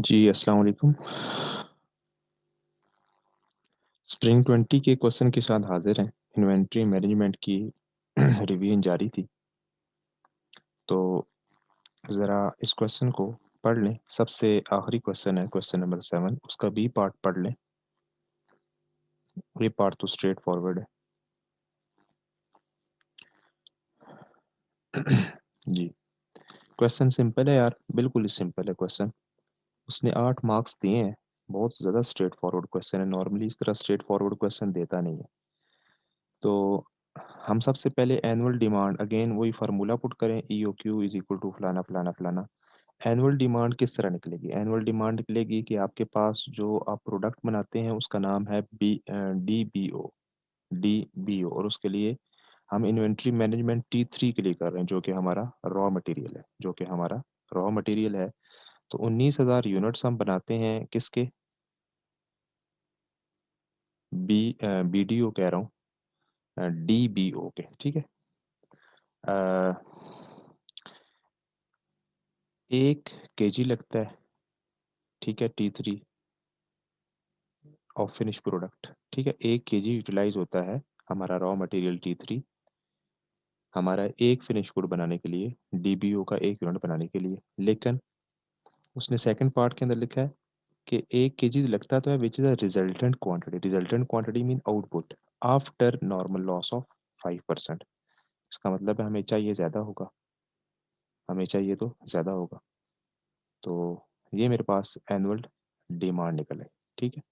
जी, अस्सलाम वालेकुम। स्प्रिंग 20 के क्वेश्चन के साथ हाजिर हैं। इन्वेंट्री मैनेजमेंट की रिवीजन जारी थी, तो ज़रा इस क्वेश्चन को पढ़ लें। सबसे आखिरी क्वेश्चन है क्वेश्चन नंबर 7, उसका बी पार्ट पढ़ लें। ये पार्ट तो स्ट्रेट फॉरवर्ड है। जी, क्वेश्चन सिंपल है यार, बिल्कुल ही सिंपल है क्वेश्चन। उसने 8 मार्क्स दिए हैं। बहुत ज़्यादा स्ट्रेट फॉरवर्ड क्वेश्चन है। नॉर्मली इस तरह स्ट्रेट फॉरवर्ड क्वेश्चन देता नहीं है। तो हम सबसे पहले एनुअल डिमांड, अगेन वही फार्मूला पुट करें, E O Q is equal to फलाना फलाना फलाना। एनुअल डिमांड किस तरह निकलेगी? एनुअल डिमांड निकलेगी कि आपके पास जो आप प्रोडक्ट बनाते हैं उसका नाम है डी बी ओ और उसके लिए हम इन्वेंट्री मैनेजमेंट T3 के लिए कर रहे हैं, जो कि हमारा रॉ मटेरियल है। तो 19,000 यूनिट्स हम बनाते हैं किसके? BDO कह रहा हूँ, DBO के, ठीक है। अ, 1 kg लगता है, ठीक है, T3 ऑफ फिनिश प्रोडक्ट, ठीक है। 1 kg यूटिलाइज होता है हमारा रॉ मटेरियल T3 हमारा एक फिनिश गुड बनाने के लिए, DBO का 1 यूनिट बनाने के लिए। लेकिन उसने सेकंड पार्ट के अंदर लिखा है कि 1 kg लगता तो है, which is a resultant quantity. Resultant quantity mean output after normal loss of 5%। इसका मतलब है हमें चाहिए ज़्यादा होगा, हमें चाहिए तो ज़्यादा होगा। तो ये मेरे पास एनुअल डिमांड निकल है, ठीक है।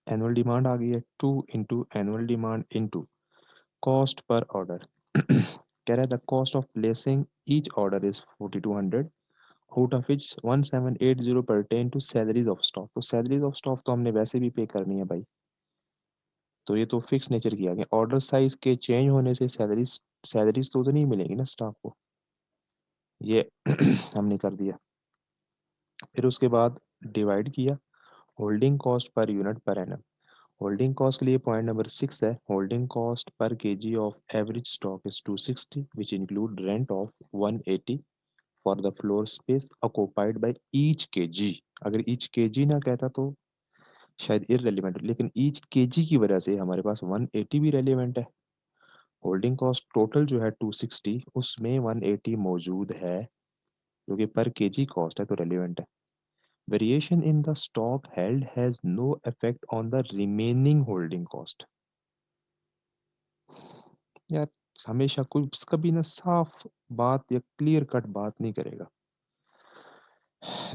एनुअल डिमांड आ गई है 2 into annual demand into cost per order. कह रहा है the cost of placing each order is 4200, out of which 1780 pertain to salaries of stock. तो सैलरीज ऑफ स्टॉक तो हमने वैसे भी पे करनी है भाई, तो ये तो फिक्स नेचर किया गया। ऑर्डर साइज के चेंज होने से सैलरीज सैलरीज तो नहीं मिलेगी ना स्टाफ को, ये हमने कर दिया। फिर उसके बाद डिवाइड किया holding cost per unit per annum. Holding cost के लिए पॉइंट नंबर 6 है, holding cost per KG of average stock is 260 which include rent of 180 for the floor space occupied by each KG. अगर each KG ना कहता तो शायद irrelevant, लेकिन each KG की वजह से हमारे पास 180 भी रेलेवेंट है। होल्डिंग कॉस्ट टोटल जो है 260, उसमें 180 मौजूद है जो कि पर केजी कॉस्ट है, तो रेलेवेंट है। Variation in the stock held has no effect on the remaining holding cost. यार हमेशा कोई कभी ना साफ बात या क्लियर कट बात नहीं करेगा।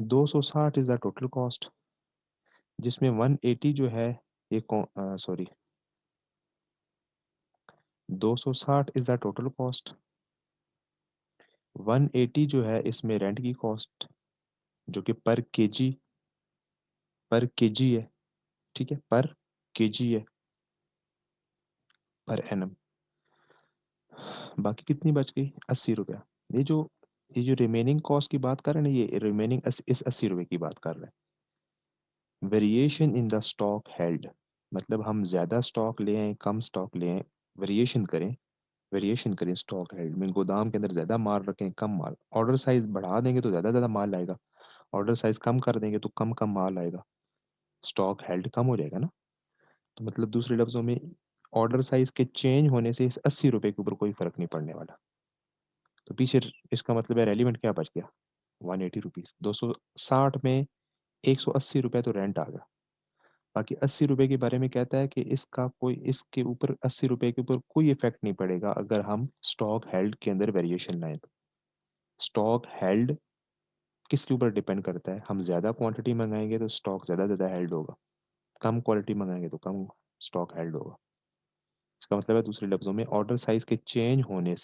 260 इज द टोटल कॉस्ट, जिसमें 180 जो है, ये sorry, 260 is the total cost. 180 जो है इसमें रेंट की कॉस्ट, जो कि पर केजी है, ठीक है, पर केजी है, पर एनम। बाकी कितनी बच गई? 80 रुपया। ये जो रिमेनिंग कॉस्ट की बात कर रहे हैं ना, ये रिमेनिंग इस 80 रुपये की बात कर रहे हैं। Variation in the stock held, मतलब हम ज़्यादा स्टॉक ले आए कम स्टॉक ले आए, वेरिएशन करें, वेरिएशन करें स्टॉक हेल्ड में, गोदाम के अंदर ज़्यादा माल रखें कम माल। ऑर्डर साइज बढ़ा देंगे तो ज़्यादा ज़्यादा माल आएगा, ऑर्डर साइज कम कर देंगे तो कम कम माल आएगा, स्टॉक हेल्ड कम हो जाएगा ना। तो मतलब दूसरे लफ्ज़ों में, ऑर्डर साइज के चेंज होने से इस 80 रुपये के ऊपर कोई फ़र्क नहीं पड़ने वाला। तो पीछे इसका मतलब है रेलिवेंट क्या बच गया? 180 रुपीज़। 260 में 180 रुपये तो रेंट आ गया। बाकी 80 रुपये के बारे में कहता है कि इसके ऊपर 80 रुपये के ऊपर कोई इफेक्ट नहीं पड़ेगा अगर हम स्टॉक हेल्ड के अंदर वेरिएशन लाएं तो। स्टॉक हेल्ड किसके ऊपर डिपेंड करता है? हम ज़्यादा क्वांटिटी मंगाएंगे तो स्टॉक ज़्यादा ज़्यादा हेल्ड होगा, कम क्वालिटी मंगाएंगे तो कम स्टॉक हेल्ड होगा। इसका मतलब है दूसरे लफ्ज़ों में, ऑर्डर साइज के चेंज होने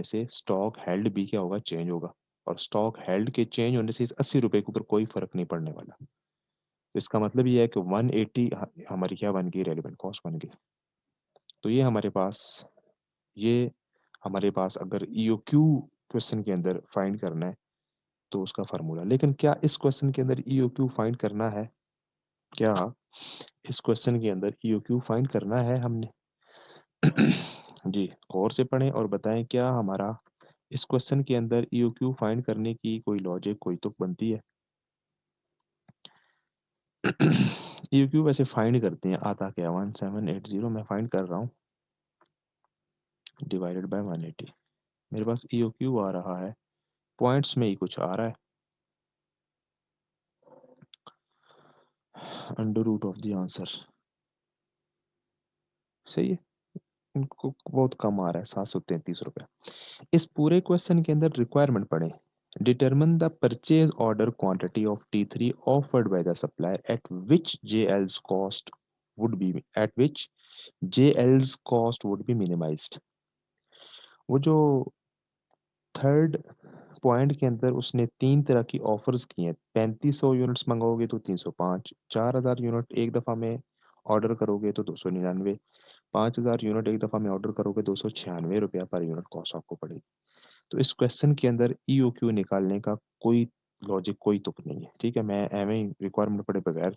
से स्टॉक हेल्ड भी क्या होगा? चेंज होगा। और स्टॉक हेल्ड के चेंज होने से इस 80 रुपये के ऊपर कोई फर्क नहीं पड़ने वाला। तो इसका मतलब ये है कि 180 हमारी क्या बन गई? रेलिवेंट कॉस्ट बन गई। तो ये हमारे पास अगर EOQ क्वेश्चन के अंदर फाइंड करना है तो उसका फार्मूला। लेकिन क्या इस क्वेश्चन के अंदर EOQ फाइंड करना है? क्या इस क्वेश्चन के अंदर EOQ फाइंड करना है हमने? जी, गौर से पढ़ें और बताएं क्या हमारा इस क्वेश्चन के अंदर ईओक्यू फाइंड करने की कोई लॉजिक कोई तुक बनती है? ईओक्यू वैसे फाइंड करते हैं, आता क्या 1780 मैं फाइंड कर रहा हूँ, डिवाइडेड बाय 180। मेरे पास ईओक्यू आ रहा है, पॉइंट्स में ही कुछ आ रहा है, under root of the answer. सही है, इनको बहुत कम आ रहा है, 733 रुपये। इस पूरे क्वेश्चन के अंदर रिक्वायरमेंट पढ़ें, determine the purchase order quantity of T3 offered by the supplier eight which JL's cost would be eight which JL's cost would be minimised. वो जो थर्ड पॉइंट के अंदर उसने तीन तरह की ऑफर्स की हैं, 3500 यूनिट्स मंगाओगे तो 305, 4000 यूनिट एक दफ़ा में ऑर्डर करोगे तो 299, 5000 यूनिट एक दफ़ा में ऑर्डर करोगे 296 रुपया पर यूनिट कॉस्ट आपको पड़ेगी। तो इस क्वेश्चन के अंदर ईओक्यू निकालने का कोई लॉजिक कोई तुक नहीं है। ठीक है, मैं एवं ही रिक्वायरमेंट पढ़े बगैर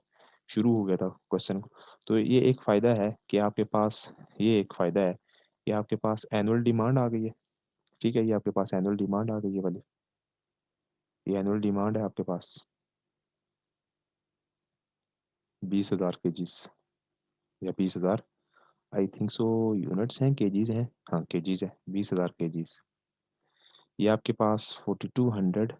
शुरू हो गया था क्वेश्चन को। तो ये एक फ़ायदा है कि आपके पास, ये एक फ़ायदा है कि आपके पास एनुअल डिमांड आ गई है। ठीक है, ये आपके पास एनुअल डिमांड आ गई है वाली, ये एनुअल डिमांड है आपके पास 20,000 केजीज या 20,000, आई थिंक सो यूनिट्स हैं, केजीज हैं, हाँ केजीज है, 20,000 केजीज। ये आपके पास 4200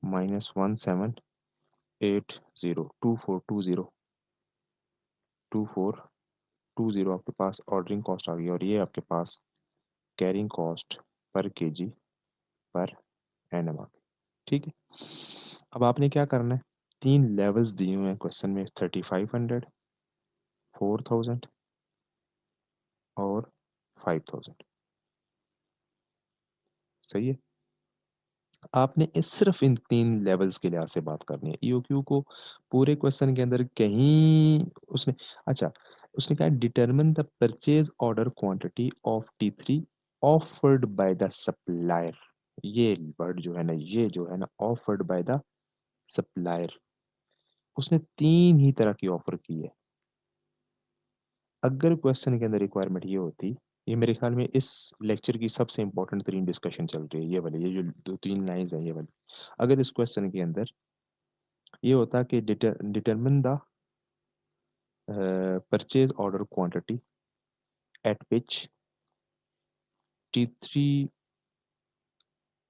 माइनस 1780 2420 आपके पास ऑर्डरिंग कॉस्ट आ गई, और ये आपके पास carrying cost per KG per annum आ गई। ठीक है, अब आपने क्या करना है, तीन लेवल्स दिए हुए हैं क्वेश्चन में, 3500, 4000 और 5000। सही है, आपने इस सिर्फ इन तीन लेवल्स के लिहाज से बात करनी है। ईओक्यू को पूरे क्वेश्चन के अंदर कहीं उसने, अच्छा उसने कहा determine the purchase order quantity of T3 offered by the supplier. ये वर्ड जो है ना, ये जो है ना, ऑफर्ड बाय द सप्लायर, उसने तीन ही तरह की ऑफर की है। अगर क्वेश्चन के अंदर रिक्वायरमेंट ये होती, ये मेरे ख्याल में इस लेक्चर की सबसे इंपॉर्टेंट तरीन डिस्कशन चल रही है, ये वाली, ये जो दो तीन लाइंस है ये वाली। अगर इस क्वेश्चन के अंदर ये होता कि determine the purchase order quantity eight which T3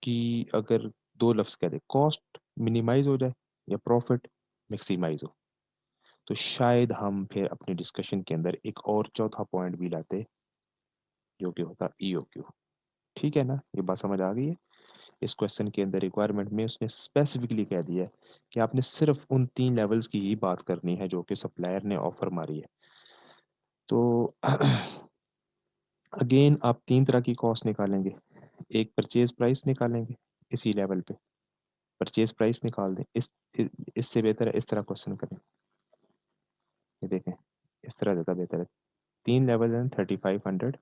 की, अगर दो लफ्ज़ कह दे, कॉस्ट मिनिमाइज हो जाए या प्रॉफिट मैक्सिमाइज हो, तो शायद हम फिर अपनी डिस्कशन के अंदर एक और चौथा पॉइंट भी लाते, जो कि होता ईओक्यू। ठीक है ना, ये बात समझ आ गई है? इस क्वेश्चन के अंदर रिक्वायरमेंट में उसने स्पेसिफिकली कह दिया है कि आपने सिर्फ उन तीन लेवल्स की ही बात करनी है जो कि सप्लायर ने ऑफर मारी है। तो अगेन आप तीन तरह की कॉस्ट निकालेंगे, एक परचेज प्राइस निकालेंगे, इसी लेवल पे परचेज प्राइस निकाल दें। इससे बेहतर है इस तरह क्वेश्चन करें, ये देखें, इस तरह ज़्यादा बेहतर है। तीन लेवल हैं, 3500,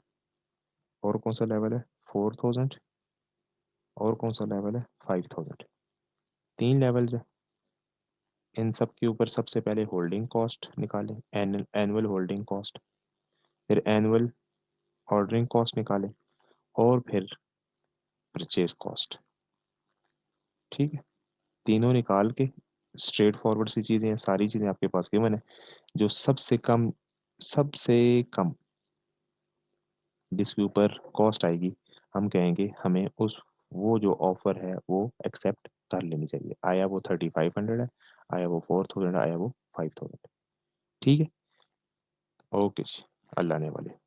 और कौन सा लेवल है 4000, और कौन सा लेवल है 5000। तीन लेवल्स हैं, इन सब के ऊपर सबसे पहले होल्डिंग कॉस्ट निकालें, एनुअल होल्डिंग कॉस्ट, फिर एनुअल ऑर्डरिंग कॉस्ट निकालें, और फिर परचेज कॉस्ट। ठीक है, तीनों निकाल के स्ट्रेट फॉरवर्ड सी चीज़ें हैं, सारी चीज़ें आपके पास गिवन है। जो सबसे कम जिसके ऊपर कॉस्ट आएगी, हम कहेंगे हमें उस, वो जो ऑफर है वो एक्सेप्ट कर लेनी चाहिए, आया वो 3500 है, आया वो 4000, आया वो 5000। ठीक है, ओके जी, अल्लाह ने वाले।